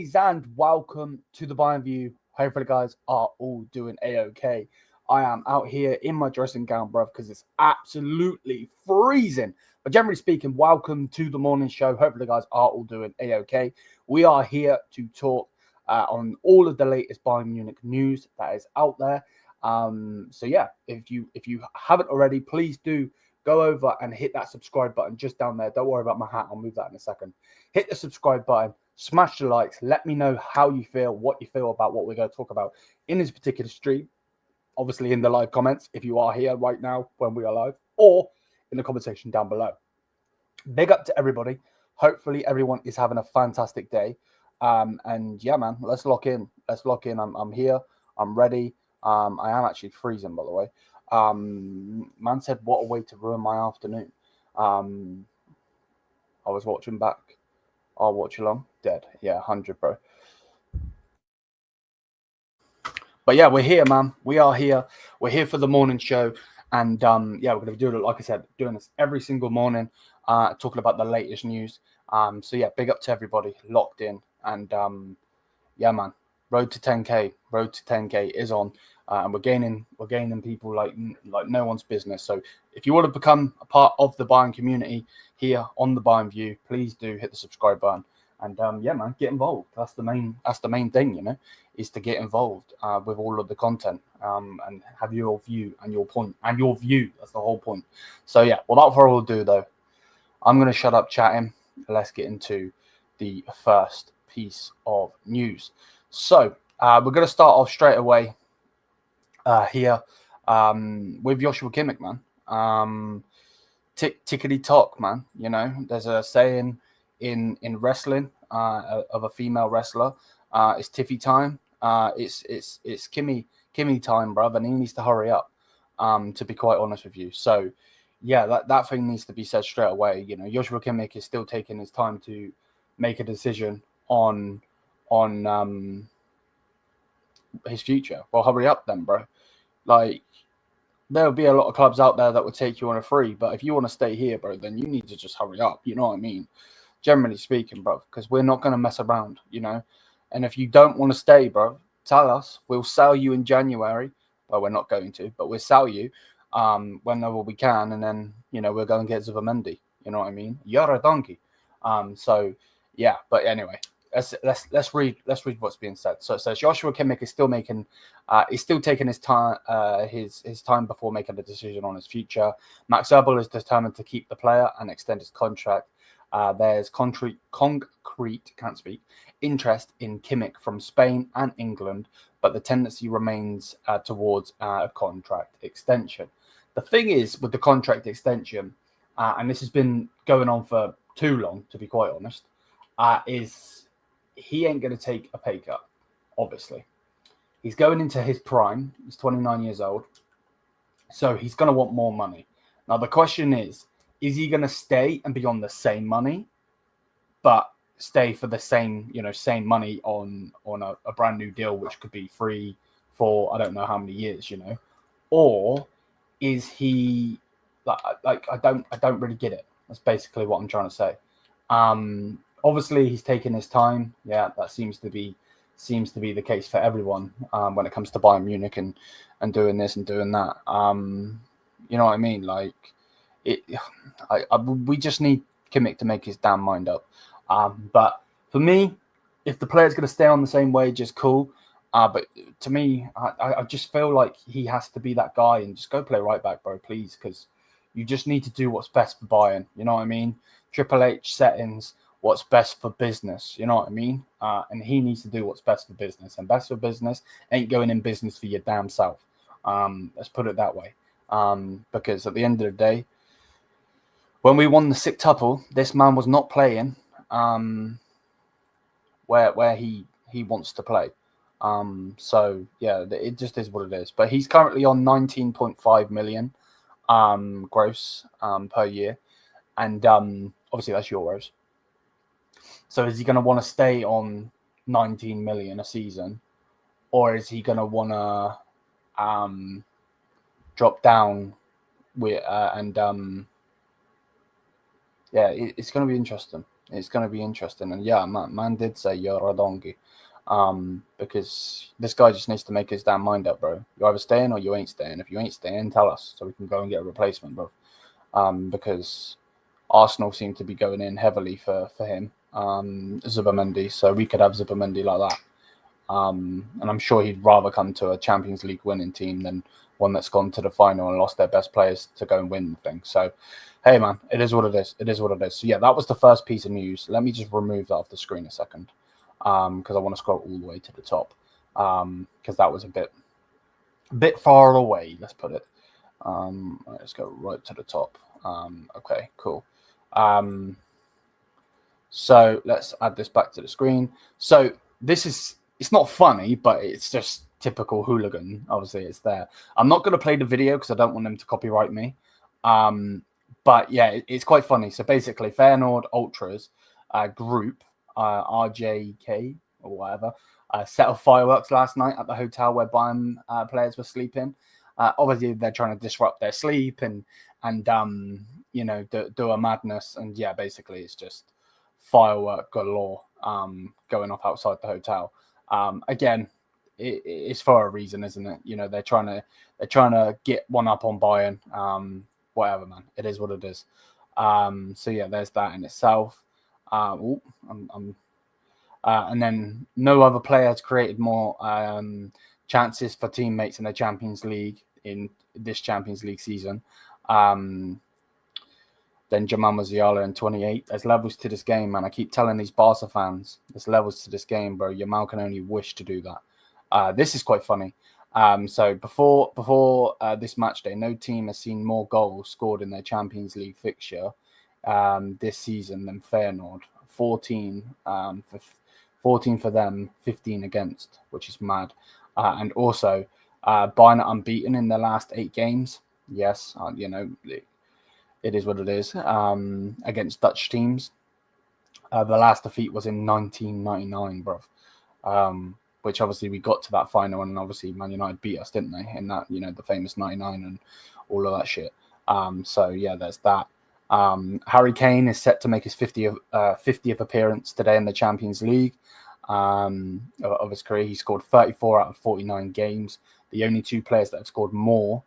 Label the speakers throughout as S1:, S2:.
S1: ladies, and welcome to the Bayern View. Hopefully, guys are all doing a-okay. I am out here in my dressing gown, bruv, because it's absolutely freezing. But generally speaking, welcome to the morning show. Hopefully, guys are all doing a-okay. We are here to talk on all of the latest Bayern Munich news that is out there. So yeah, if you haven't already, please do go over and hit that subscribe button just down there. Don't worry about my hat. I'll move that in a second. Hit the subscribe button. Smash the likes. Let me know how you feel, what you feel about what we're going to talk about in this particular stream. Obviously, in the live comments, if you are here right now when we are live, or in the conversation down below. Big up to everybody. Hopefully, everyone is having a fantastic day. And yeah, man, let's lock in. Let's lock in. I'm here. I'm ready. I am actually freezing, by the way. Man said, what a way to ruin my afternoon. I was watching back. I'll watch along. Dead. Yeah, 100, bro. But yeah, we're here, man. We are here. We're here for the morning show. And yeah, we're going to be doing it, like I said, doing this every single morning, talking about the latest news. So yeah, big up to everybody locked in. And yeah, man, road to 10K. Road to 10K is on. And we're gaining people like no one's business. So if you want to become a part of the Bayern community here on the Bayern View, please do hit the subscribe button. And yeah, man, get involved. That's the main thing, you know, is to get involved with all of the content and have your view and your point and your view. That's the whole point. So yeah, without further ado, though, I'm going to shut up chatting. Let's get into the first piece of news. So we're going to start off straight away here with Joshua Kimmich, man. Tickety tock, man. You know, there's a saying in wrestling of a female wrestler. It's tiffy time. It's Kimmy time, bruv, and he needs to hurry up. To be quite honest with you, so yeah, that thing needs to be said straight away. You know, Joshua Kimmich is still taking his time to make a decision on his future. Well, hurry up then, bro. Like, there'll be a lot of clubs out there that would take you on a free, but if you want to stay here, bro, then you need to just hurry up. You know what I mean? Generally speaking, bro, because we're not going to mess around, you know? And if you don't want to stay, bro, tell us. We'll sell you in January. Well, we're not going to, but we'll sell you whenever we can, and then, you know, we'll go and get Zubamendi. You know what I mean? You're a donkey. So, yeah, but anyway. Let's read what's being said. So it says Joshua Kimmich is still making, he's still taking his time, his time before making a decision on his future. Max Eberl is determined to keep the player and extend his contract. There's concrete interest in Kimmich from Spain and England, but the tendency remains towards a contract extension. The thing is with the contract extension, and this has been going on for too long, to be quite honest, is he ain't going to take a pay cut, obviously. He's going into his prime. He's 29 years old. So he's going to want more money. Now, the question is he going to stay and be on the same money, but stay for the same money on a brand new deal, which could be free for I don't know how many years, you know? Or is he like I don't really get it. That's basically what I'm trying to say. Obviously, he's taking his time. Yeah, that seems to be the case for everyone when it comes to Bayern Munich and doing this and doing that. You know what I mean? Like, we just need Kimmich to make his damn mind up. But for me, if the player's going to stay on the same wage, it's cool. But to me, I just feel like he has to be that guy and just go play right back, bro, please, because you just need to do what's best for Bayern. You know what I mean? Triple H settings. What's best for business, you know what I mean? And he needs to do what's best for business. And best for business ain't going in business for your damn self. Let's put it that way. Because at the end of the day, when we won the sixtuple, this man was not playing where he wants to play. So yeah, it just is what it is. But he's currently on 19.5 million gross per year, and obviously that's euros. So is he going to want to stay on 19 million a season, or is he going to want to drop down with yeah, it's going to be interesting. It's going to be interesting. And yeah, man did say you're a donkey. Because this guy just needs to make his damn mind up, bro. You're either staying or you ain't staying. If you ain't staying, tell us so we can go and get a replacement, bro. Because Arsenal seem to be going in heavily for him, Zubimendi. So we could have Zubimendi like that. And I'm sure he'd rather come to a Champions League winning team than one that's gone to the final and lost their best players to go and win the thing. So, hey, man, it is what it is. It is what it is. So, yeah, that was the first piece of news. Let me just remove that off the screen a second because I want to scroll all the way to the top because that was a bit far away, let's put it. Let's go right to the top. Okay, cool. So let's add this back to the screen. So it's not funny, but it's just typical hooligan. Obviously, it's there. I'm not going to play the video because I don't want them to copyright me. But yeah, it's quite funny. So basically, Feyenoord Ultras group, RJK or whatever, set off fireworks last night at the hotel where Bayern players were sleeping. Obviously, they're trying to disrupt their sleep and do a madness. And yeah, basically, it's just firework galore going off outside the hotel. Again, it's for a reason, isn't it? You know, they're trying to get one up on Bayern. Whatever, man. It is what it is. So yeah, there's that in itself. And then no other player has created more chances for teammates in the Champions League in this Champions League season. Then Jamal Musiala in 28. There's levels to this game, man. I keep telling these Barca fans, there's levels to this game, bro. Jamal can only wish to do that. This is quite funny. So before this match day, no team has seen more goals scored in their Champions League fixture this season than Feyenoord. 14 for them, 15 against, which is mad. And also, Bayern are unbeaten in their last 8 games. Yes, it is what it is. Against Dutch teams. The last defeat was in 1999, bro. Which obviously we got to that final, and obviously Man United beat us, didn't they? In that, the famous 99 and all of that shit. So yeah, there's that. Harry Kane is set to make his 50th appearance today in the Champions League of his career. He scored 34 out of 49 games. The only 2 players that have scored more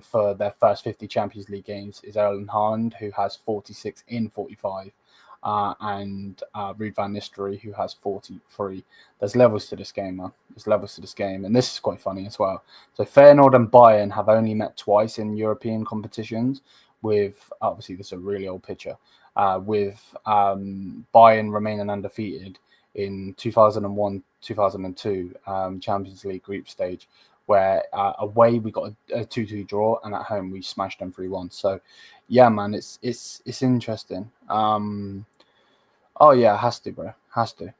S1: for their first 50 Champions League games is Erling Haaland, who has 46 in 45, and Ruud van Nistelrooy, who has 43. There's levels to this game, man. There's levels to this game, and this is quite funny as well. So Feyenoord and Bayern have only met twice in European competitions, with obviously this is a really old picture, with Bayern remaining undefeated in 2001-2002 Champions League group stage, where away we got a 2-2 draw, and at home we smashed them 3-1. So yeah, man, it's interesting. Oh yeah, it has to, bro. Has to.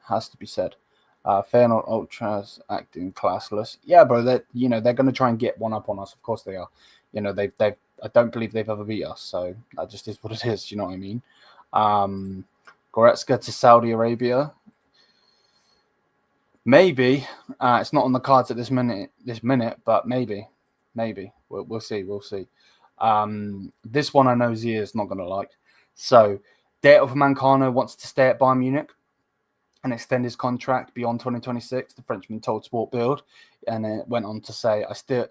S1: Has to be said. Feyenoord Ultras acting classless. Yeah, bro. They're going to try and get one up on us. Of course they are. They've. I don't believe they've ever beat us. So that just is what it is. You know what I mean? Goretzka to Saudi Arabia. Maybe it's not on the cards at this minute, but maybe we'll see. This one I know Zia is not going to like. So, Date Mancano wants to stay at Bayern Munich and extend his contract beyond 2026. The Frenchman told Sport Bild, and then went on to say, I still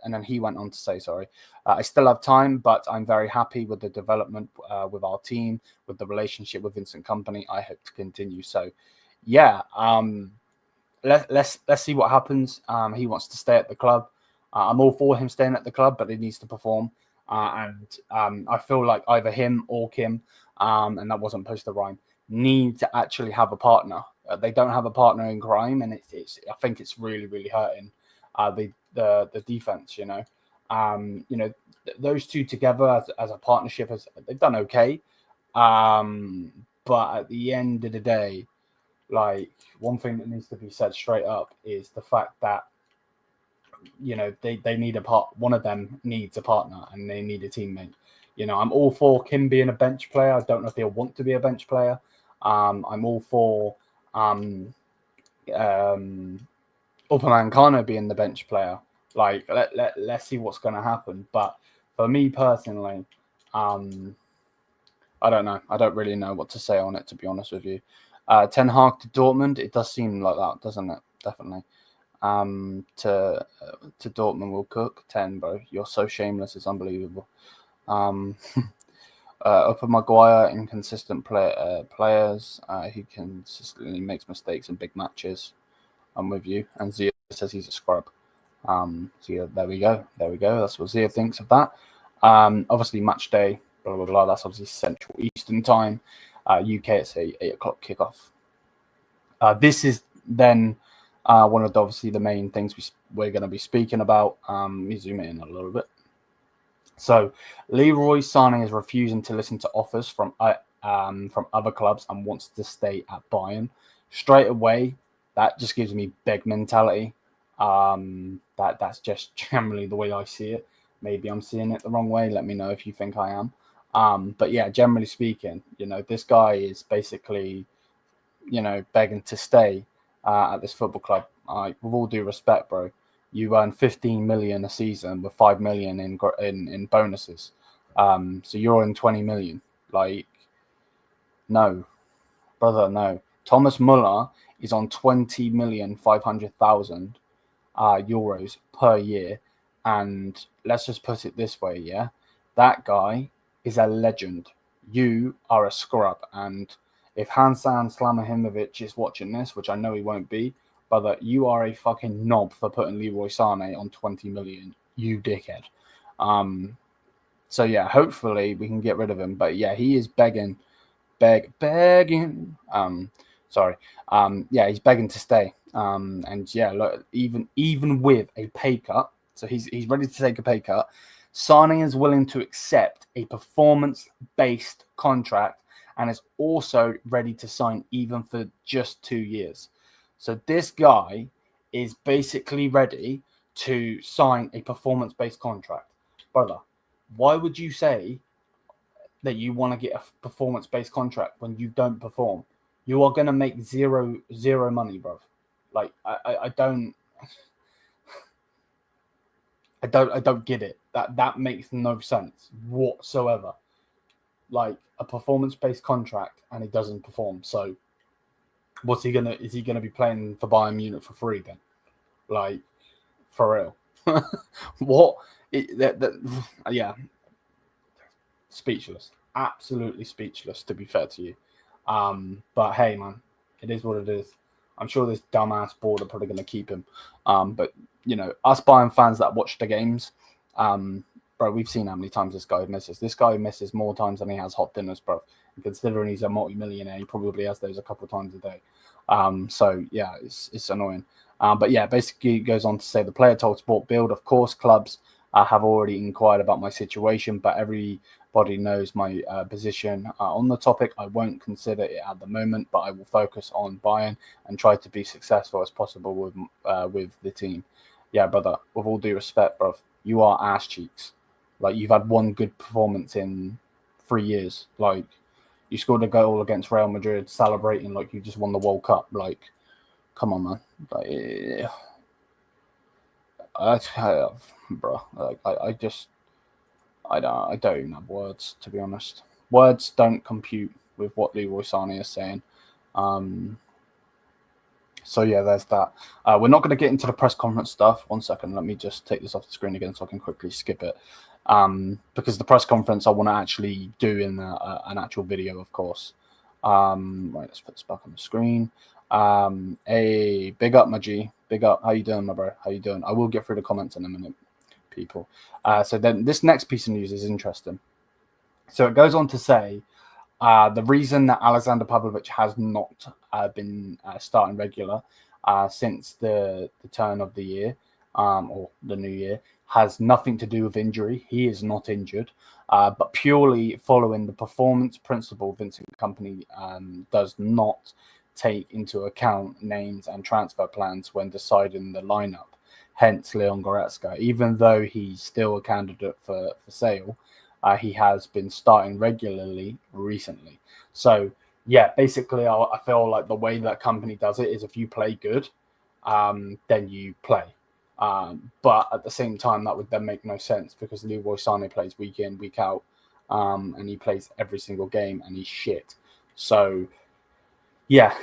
S1: have time, but I'm very happy with the development with our team, with the relationship with Vincent Kompany. I hope to continue. So, yeah. Let's see what happens. He wants to stay at the club. I'm all for him staying at the club, but he needs to perform. And I feel like either him or Kim, and that wasn't supposed to rhyme, need to actually have a partner. They don't have a partner in crime, and it's I think it's really, really hurting the defense. Those two together as a partnership, they've done okay. But at the end of the day, like, one thing that needs to be said straight up is the fact that they need one of them needs a partner, and they need a teammate. I'm all for Kim being a bench player. I don't know if he'll want to be a bench player. I'm all for Upamecano being the bench player. Like, let's see what's going to happen. But for me personally, I I don't know. I don't really know what to say on it, to be honest with you. Ten Hag to Dortmund. It does seem like that, doesn't it? Definitely. To Dortmund will cook 10, bro. You're so shameless. It's unbelievable. Upper Maguire, inconsistent players. He consistently makes mistakes in big matches. I'm with you. And Zia says he's a scrub. So yeah, there we go. That's what Zia thinks of that. Obviously, match day. Blah blah blah. That's obviously Central Eastern Time. UK, it's a 8 o'clock kickoff. This is then one of obviously the main things we're going to be speaking about. Let me zoom in a little bit. So Leroy Sane is refusing to listen to offers from other clubs and wants to stay at Bayern. Straight away, that just gives me beg mentality. That's just generally the way I see it. Maybe I'm seeing it the wrong way. Let me know if you think I am. But yeah, generally speaking, this guy is basically, begging to stay at this football club. With all due respect, bro, you earn 15 million a season with 5 million in bonuses. So you're in 20 million. Like, no, brother, no. Thomas Muller is on 20,500,000 euros per year, and let's just put it this way, yeah, that guy is a legend. You are a scrub, and if Hasan Salihamidzic is watching this, which I know he won't be, brother, you are a fucking knob for putting Leroy Sane on 20 million, you dickhead. So yeah, hopefully we can get rid of him, but yeah, he is begging. Yeah, he's begging to stay. And yeah, look, even with a pay cut, so he's ready to take a pay cut. Sane is willing to accept a performance-based contract and is also ready to sign even for just 2 years. So this guy is basically ready to sign a performance-based contract. Brother, why would you say that you want to get a performance-based contract when you don't perform? You are going to make zero money, bro. Like, I don't get it. That makes no sense whatsoever. Like, a performance-based contract and he doesn't perform. So is he gonna be playing for Bayern Munich for free then? Like, for real? What? Yeah. Speechless. Absolutely speechless, to be fair to you. But hey, man, it is what it is. I'm sure this dumbass board are probably going to keep him. But, us Bayern fans that watch the games, bro, we've seen how many times this guy misses. This guy misses more times than he has hot dinners, bro. And considering he's a multi-millionaire, he probably has those a couple of times a day. So, yeah, it's annoying. But, yeah, basically it goes on to say the player told Sport Build, of course, clubs have already inquired about my situation, but everybody knows my position on the topic. I won't consider it at the moment, but I will focus on Bayern and try to be successful as possible with the team. Yeah, brother, with all due respect, bro, you are ass cheeks. Like, you've had one good performance in 3 years. Like, you scored a goal against Real Madrid celebrating like you just won the World Cup. Like, come on, man. Like, bro, like, I don't even have words, to be honest. Words don't compute with what Leroy Sane is saying. So yeah, there's that. We're not going to get into the press conference stuff. 1 second, let me just take this off the screen again so I can quickly skip it. Because the press conference I want to actually do in an actual video, of course. Right, let's put this back on the screen. Hey, big up, my G. Big up. How you doing, my bro? How you doing? I will get through the comments in a minute, people. So then this next piece of news is interesting. So it goes on to say the reason that Alexander Pavlovic has not been starting regular since the turn of the year or the new year has nothing to do with injury. He is not injured, but purely following the performance principle. Vincent Kompany does not take into account names and transfer plans when deciding the lineup. Hence, Leon Goretzka, even though he's still a candidate for sale, he has been starting regularly recently. So, yeah, basically, I feel like the way that Kompany does it is if you play good, then you play. But at the same time, that would then make no sense because Leroy Sane plays week in, week out. and he plays every single game, and he's shit. So yeah,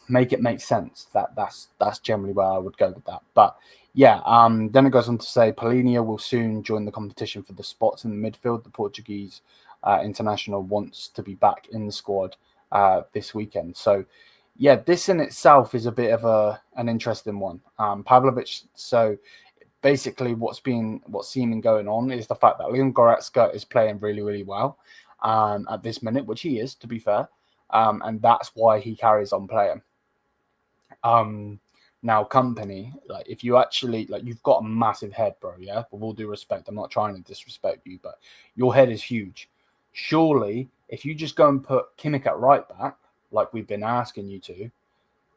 S1: make it make sense. That's generally where I would go with that. But yeah, then it goes on to say Palhinha will soon join the competition for the spots in the midfield. The Portuguese international wants to be back in the squad this weekend. So yeah, this in itself is a bit of an interesting one. Pavlovic. So basically, what's seeming going on is the fact that Leon Goretzka is playing really, really well at this minute, which he is, to be fair. And that's why he carries on playing. Now, company, like if you actually you've got a massive head, bro. Yeah, with all due respect, I'm not trying to disrespect you, but your head is huge. Surely, if you just go and put Kimmich at right back, like we've been asking you to,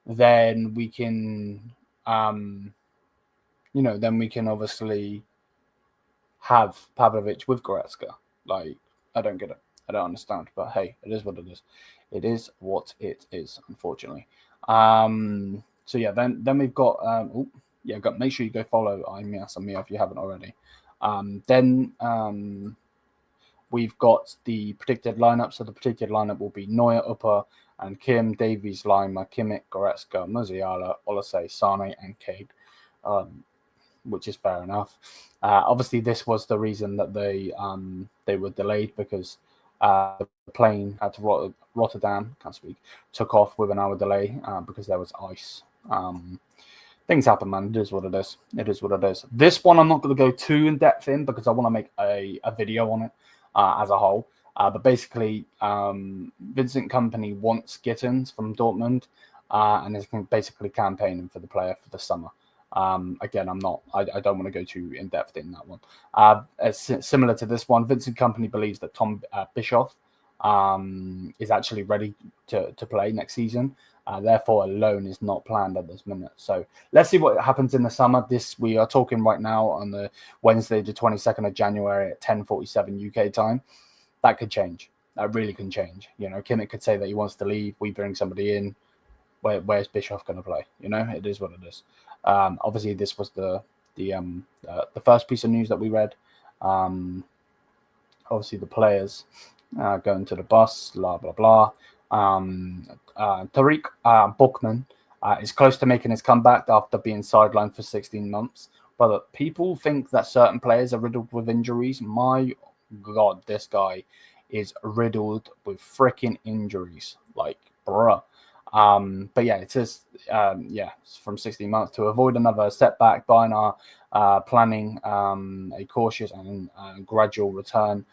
S1: then we can, then we can obviously have Pavlovic with Goretzka. Like, I don't get it. I don't understand. But hey, it is what it is. It is what it is, unfortunately. So yeah, then we've got make sure you go follow Mia if you haven't already. Then we've got the predicted lineup. So the predicted lineup will be Neuer, Upper, and Kim, Davies, Lima, Kimmich, Goretzka, Musiala, Olise, Sane, and Cade. Which is fair enough. Obviously, this was the reason that they were delayed because the plane had to Rotterdam, took off with an hour delay because there was ice. Things happen, man. It is what it is. It is what it is. This one I'm not going to go too in depth in because I want to make a video on it as a whole. But basically, Vincent Kompany wants Gittins from Dortmund and is basically campaigning for the player for the summer. Again, I don't want to go too in depth in that one. Similar to this one, Vincent Kompany believes that Tom Bischoff is actually ready to play next season. Therefore, a loan is not planned at this minute. So let's see what happens in the summer. We are talking right now on the Wednesday, the 22nd of January at 10:47 UK time. That could change. That really can change. Kimmich could say that he wants to leave. We bring somebody in. Where's Bischoff going to play? It is what it is. Obviously, this was the first piece of news that we read. Obviously, the players going to the bus, blah blah blah. Tariq Buchman is close to making his comeback after being sidelined for 16 months. But people think that certain players are riddled with injuries. My God, this guy is riddled with freaking injuries. Like, bruh. But yeah, it says, it's from 16 months. To avoid another setback, Bayern are planning a cautious and gradual return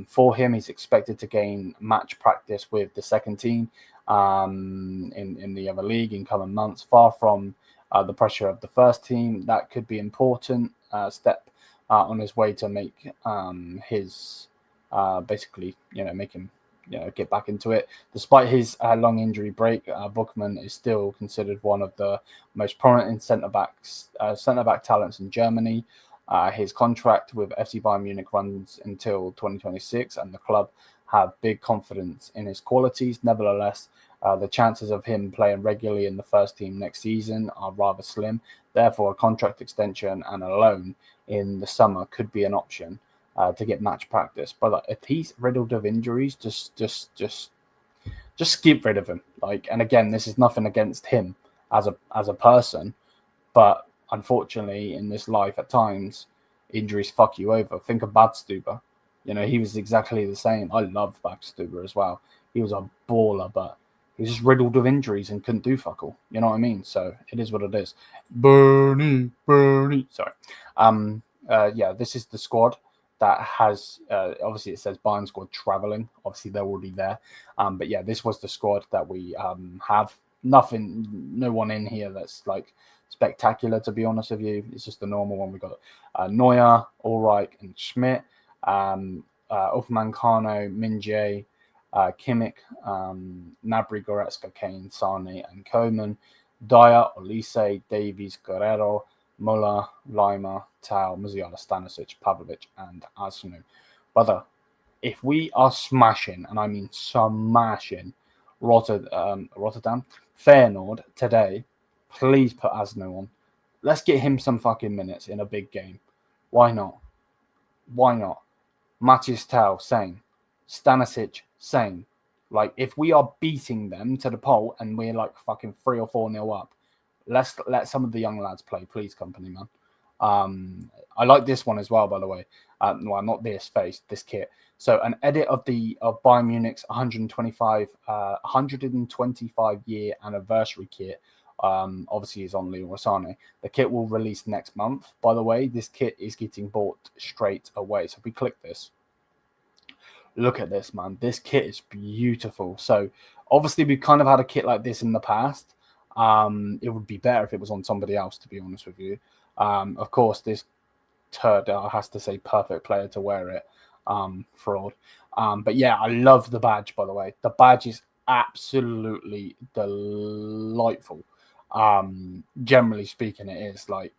S1: for him. He's expected to gain match practice with the second team in the other league in coming months. Far from the pressure of the first team, that could be important step on his way to make his basically, make him get back into it. Despite his long injury break, Buchmann is still considered one of the most prominent centre back talents in Germany. His contract with FC Bayern Munich runs until 2026, and the club have big confidence in his qualities. Nevertheless, the chances of him playing regularly in the first team next season are rather slim. Therefore, a contract extension and a loan in the summer could be an option to get match practice. But if he's riddled of injuries, just get rid of him. And again, this is nothing against him as a person, but unfortunately, in this life, at times, injuries fuck you over. Think of Badstuber. He was exactly the same. I love Badstuber as well. He was a baller, but he was just riddled with injuries and couldn't do fuck all. You know what I mean? So it is what it is. Bernie. Sorry. This is the squad that has, obviously it says Bayern squad traveling. Obviously they're already there. But yeah, this was the squad that we have. No one in here that's spectacular, to be honest with you. It's just the normal one. We got Neuer, Ulreich, and Schmidt, Upamecano, Min-jae, Kimmich, Gnabry, Goretzka, Kane, Sane, and Coman, Dyer, Olise, Davies, Guerrero, Muller, Lima, Tau, Musiala, Stanisic, Pavlovic, and Asnu. Brother, if we are smashing, and I mean smashing, Rotterdam, Feyenoord today, please put Asnu on. Let's get him some fucking minutes in a big game. Why not? Why not? Matthijs, same. Stanisic, same. Like, if we are beating them to the pole and we're like fucking 3 or 4-0 up, let's let some of the young lads play, please, company, man. I like this one as well, by the way. Well, not this kit. So an edit of Bayern Munich's 125 year anniversary kit. Obviously is on Leroy Sane. The kit will release next month. By the way, this kit is getting bought straight away. So if we click this, look at this, man. This kit is beautiful. So obviously we've kind of had a kit like this in the past. It would be better if it was on somebody else, to be honest with you. Of course, this turd has to say perfect player to wear it. Fraud. But yeah, I love the badge, by the way. The badge is absolutely delightful. Generally speaking, it is. Like,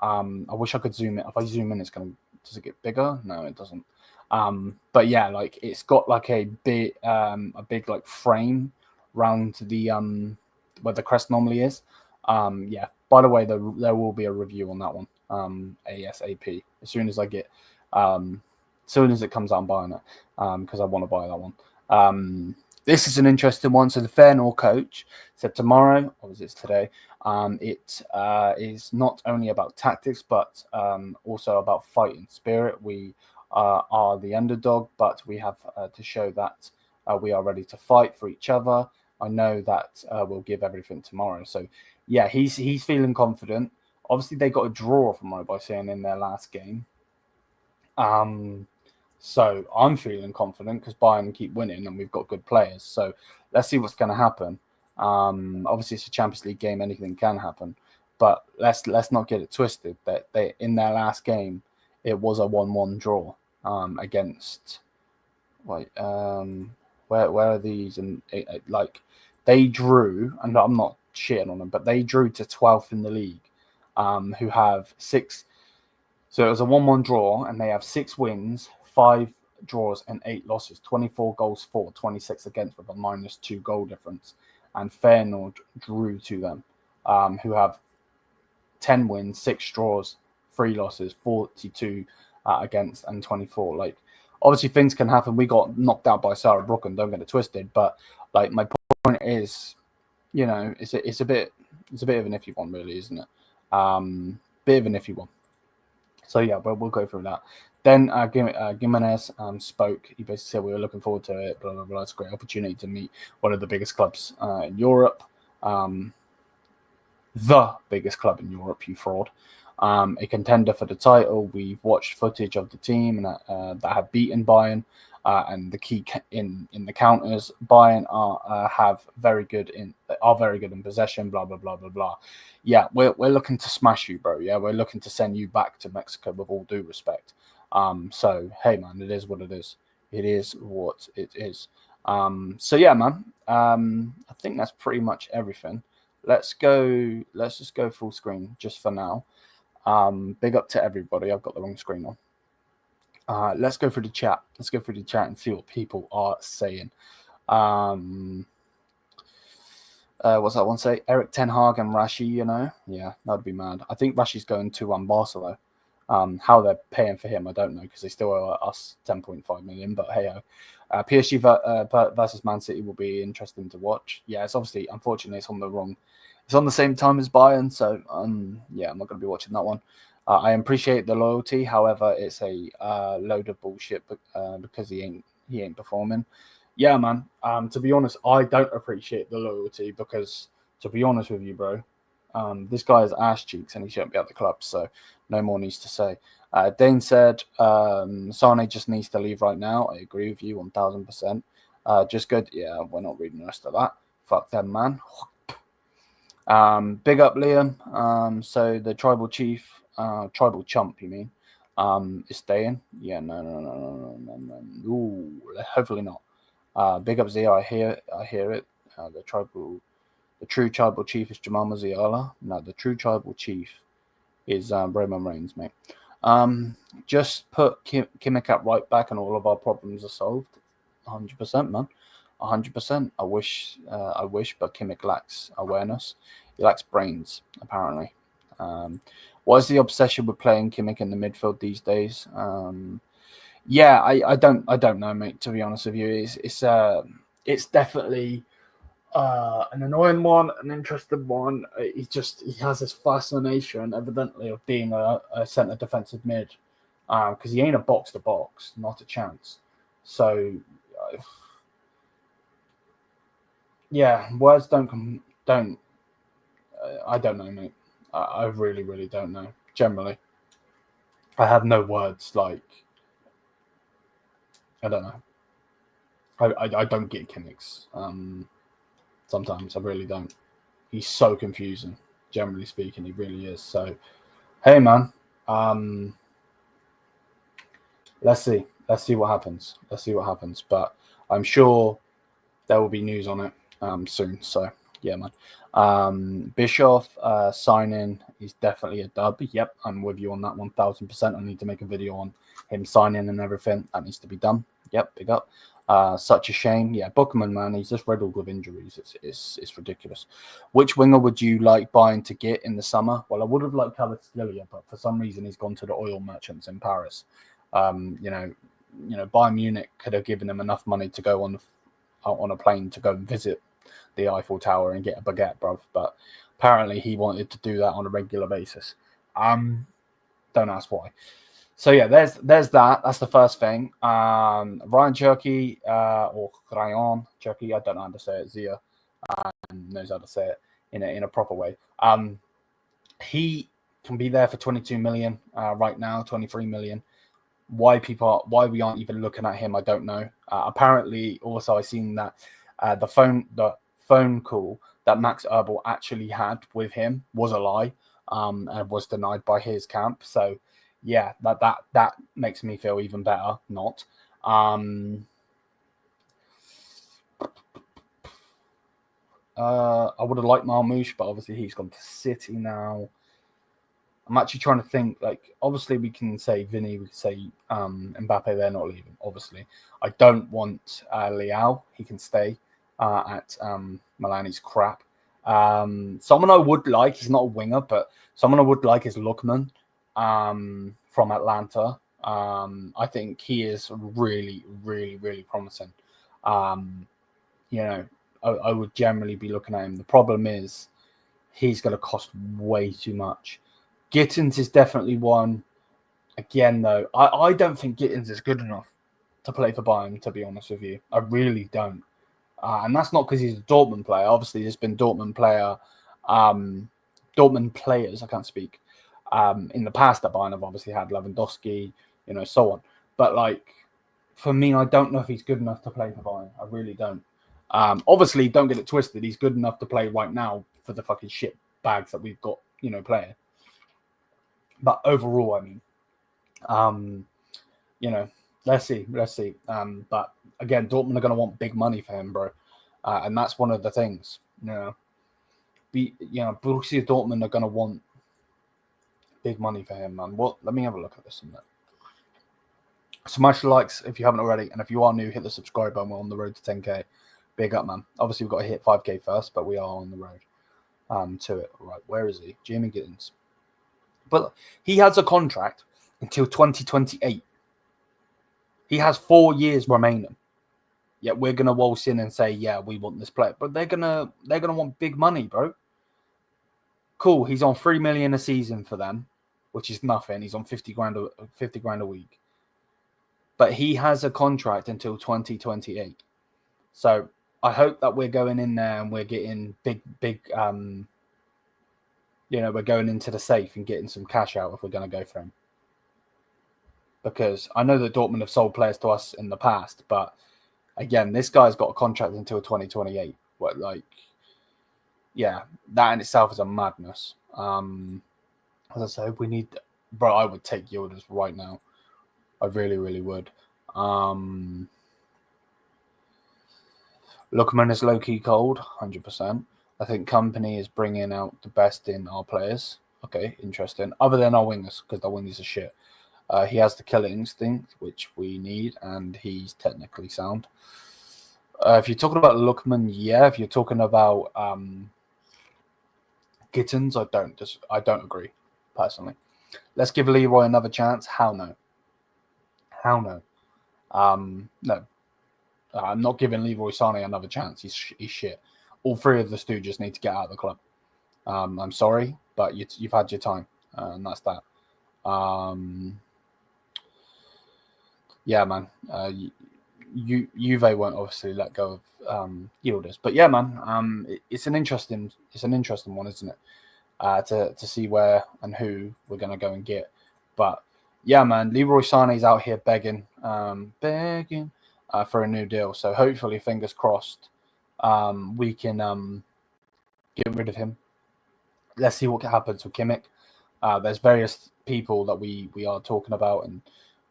S1: I wish I could zoom in. If I zoom in, does it get bigger? No, it doesn't. But yeah, like, it's got like a big like frame round the where the crest normally is. Yeah. By the way, there will be a review on that one. ASAP. As soon as I get, as soon as it comes out, I'm buying it. Because I want to buy that one. This is an interesting one. So the Feyenoord coach said tomorrow, or was it today? It is not only about tactics, but also about fighting spirit. We are the underdog, but we have to show that we are ready to fight for each other. I know that we'll give everything tomorrow. So yeah, he's feeling confident. Obviously, they got a draw, from what I'm saying, in their last game. So I'm feeling confident because Bayern keep winning and we've got good players. So let's see what's going to happen. Obviously, it's a Champions League game; anything can happen. But let's not get it twisted. That they, in their last game, it was a 1-1 draw against. Wait, where are these? And like, they drew, and I'm not shitting on them, but they drew to 12th in the league, who have 6. So it was a 1-1 draw, and they have 6 wins, 5 draws, and 8 losses. 24 goals for, 26 against, with a -2 goal difference. And Feyenoord drew to them, who have 10 wins, 6 draws, 3 losses, 42 against, and 24. Like, obviously things can happen. We got knocked out by Saarbrücken, don't get it twisted. But like, my point is, you know, it's a bit of an iffy one, really, isn't it? Bit of an iffy one. So yeah, but we'll go through that. Then Gimenez spoke. He basically said we were looking forward to it. Blah blah blah. It's a great opportunity to meet one of the biggest clubs in Europe. The biggest club in Europe, you fraud. A contender for the title. We've watched footage of the team that have beaten Bayern, and the key in the counters. Bayern are very good in possession. Blah blah blah blah blah. Yeah, we're looking to smash you, bro. Yeah, we're looking to send you back to Mexico, with all due respect. So hey, man, it is what it is. It is what it is. So yeah, man. I think that's pretty much everything. Let's just go full screen just for now. Big up to everybody. I've got the wrong screen on. Let's go through the chat. Let's go through the chat and see what people are saying. What's that one say? Eric Ten Hag and Rashi, you know? Yeah, that'd be mad. I think Rashi's going to Barcelona. How they're paying for him, I don't know, because they still owe us 10.5 million. But hey, PSG versus Man City will be interesting to watch. Yeah, it's obviously, unfortunately, it's on the same time as Bayern. So yeah, I'm not going to be watching that one. I appreciate the loyalty. However, it's a load of bullshit because he ain't performing. Yeah, man. To be honest, I don't appreciate the loyalty because, to be honest with you, bro, this guy has ass cheeks and he shouldn't be at the club. So no more needs to say. Dane said Sane just needs to leave right now. I agree with you 1000%. Just good. Yeah, we're not reading the rest of that. Fuck them, man. Big up Liam. So the tribal chief, tribal chump, you mean, is staying? Yeah, no. Ooh, hopefully not. Big up Zia. I hear it. The true tribal chief is Jamal Musiala. No, the true tribal chief is Roman Reigns, mate. Just put Kimmich at right back and all of our problems are solved. 100%, man. 100%. I wish, but Kimmich lacks awareness. He lacks brains, apparently. What is the obsession with playing Kimmich in the midfield these days? Yeah, I don't know, mate. To be honest with you, it's definitely an annoying one, an interesting one. He has this fascination, evidently, of being a centre defensive mid, because he ain't a box to box, not a chance. So, yeah, words don't. I don't know, mate. I really, really don't know. Generally, I have no words. Like, I don't know. I don't get Kimmich. Sometimes I really don't. He's so confusing. Generally speaking, he really is. So, hey, man. Um, let's see. Let's see what happens. Let's see what happens. But I'm sure there will be news on it soon. So, yeah, man. Bischoff signing is definitely a dub. Yep, I'm with you on that 1000%. I need to make a video on him signing and everything. That needs to be done. Yep, big up. Such a shame. Yeah, Buckman, man, he's just riddled with injuries. It's ridiculous. Which winger would you like Bayern to get in the summer? Well, I would have liked Kvaratskhelia, but for some reason he's gone to the oil merchants in Paris. You know, Bayern Munich could have given him enough money to go on a plane to go and visit the Eiffel Tower and get a baguette, bruv. But apparently he wanted to do that on a regular basis. Don't ask why. So yeah, there's that. That's the first thing. Ryan Cherky, or Ryan Cherky, I don't know how to say it. Zia knows how to say it in a proper way. He can be there for 22 million right now, 23 million. Why we aren't even looking at him, I don't know. Apparently, also I seen that the phone call that Max Erbel actually had with him was a lie, and was denied by his camp. So yeah, that makes me feel even better. Not. I would have liked Marmoush, but obviously he's gone to City now. I'm actually trying to think. Like, obviously we can say Vinny, we can say Mbappe. They're not leaving. Obviously, I don't want Leao. He can stay at Milan. He's crap. Someone I would like. He's not a winger, but someone I would like is Lookman from Atlanta. I think he is really, really, really promising. You know, I would generally be looking at him. The problem is he's going to cost way too much. Gittins is definitely one. Again, though, I don't think Gittins is good enough to play for Bayern, to be honest with you. I really don't. And that's not because he's a Dortmund player. Obviously, there's been Dortmund players, I can't speak, in the past that Bayern have obviously had Lewandowski, so on. But, like, for me, I don't know if he's good enough to play for Bayern. I really don't. Obviously, don't get it twisted. He's good enough to play right now for the fucking shit bags that we've got, playing. But overall, I mean, let's see. But again, Dortmund are going to want big money for him, bro. And that's one of the things, Borussia Dortmund are going to want big money for him, man. Let me have a look at this a minute. Smash the likes if you haven't already. And if you are new, hit the subscribe button. We're on the road to 10K. Big up, man. Obviously, we've got to hit 5K first, but we are on the road to it. Right, where is he? Jamie Gittins. But he has a contract until 2028. He has 4 years remaining. Yet we're gonna waltz in and say, yeah, we want this player. But they're gonna want big money, bro. Cool, he's on 3 million a season for them, which is nothing. He's on 50 grand a week. But he has a contract until 2028. So I hope that we're going in there and we're getting big, we're going into the safe and getting some cash out if we're going to go for him. Because I know that Dortmund have sold players to us in the past, but again, this guy's got a contract until 2028. That in itself is a madness. As I said, we need, bro, I would take Yildiz right now. I really, really would. Lookman is low-key cold, 100%. I think Company is bringing out the best in our players. Okay, interesting. Other than our wingers, because our wingers are shit. He has the killer instinct, which we need, and he's technically sound. If you're talking about Lookman, yeah. If you're talking about Gittins, I don't agree, personally. Let's give Leroy another chance. How no? No, I'm not giving Leroy Sane another chance. He's shit. All three of the Stooges need to get out of the club. I'm sorry, but you've had your time, and that's that. Yeah, man. Juve won't obviously let go of Yildiz, but yeah, man. It's an interesting one, isn't it? To see where and who we're gonna go and get, but yeah, man. Leroy Sané's out here begging for a new deal. So hopefully, fingers crossed, we can get rid of him. Let's see what happens with Kimmich. There's various people that we are talking about and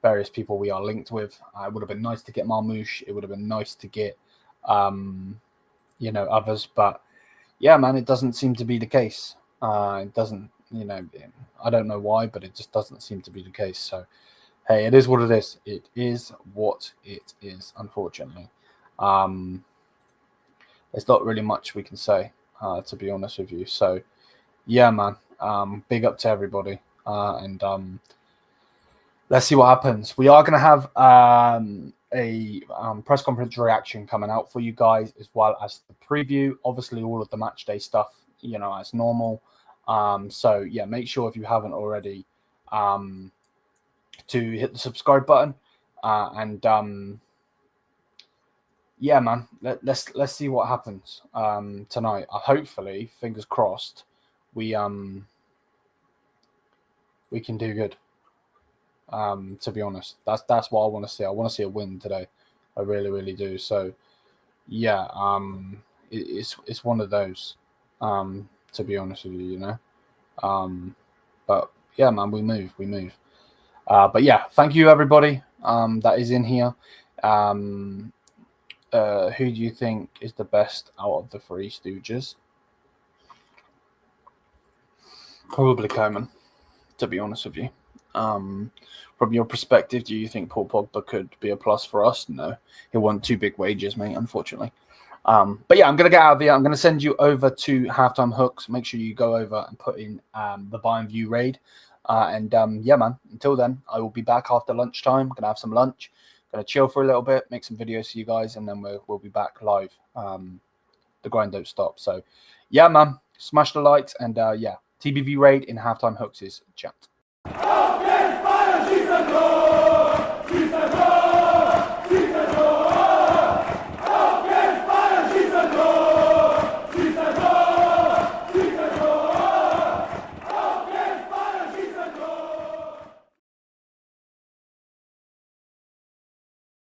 S1: various people we are linked with. It would have been nice to get Marmoush. It would have been nice to get, others. But yeah, man, it doesn't seem to be the case. It doesn't, I don't know why, but it just doesn't seem to be the case. So, hey, it is what it is. It is what it is, unfortunately. There's not really much we can say, to be honest with you. So, yeah, man, big up to everybody. And let's see what happens. We are going to have a press conference reaction coming out for you guys, as well as the preview. Obviously, all of the match day stuff, as normal. So, yeah, make sure if you haven't already to hit the subscribe button. Yeah, man, let's see what happens tonight. Hopefully, fingers crossed, we can do good. To be honest, that's what I want to see. I want to see a win today. I really, really do. So, yeah, it's one of those. To be honest with you, but yeah, man, we move. But yeah, thank you everybody that is in here. Who do you think is the best out of the three Stooges? Probably Coman, to be honest with you. From your perspective, do you think Paul Pogba could be a plus for us? No, he won 2 big wages, mate, unfortunately. But yeah, I'm going to get out of here. I'm going to send you over to Halftime Hooks. Make sure you go over and put in the Bayern View raid. Yeah, man, until then, I will be back after lunchtime. I'm going to have some lunch. Going to chill for a little bit, make some videos for you guys, and then we'll be back live. The grind don't stop. So, yeah, man, smash the likes, and yeah, TBV raid in Halftime Hooks' chat.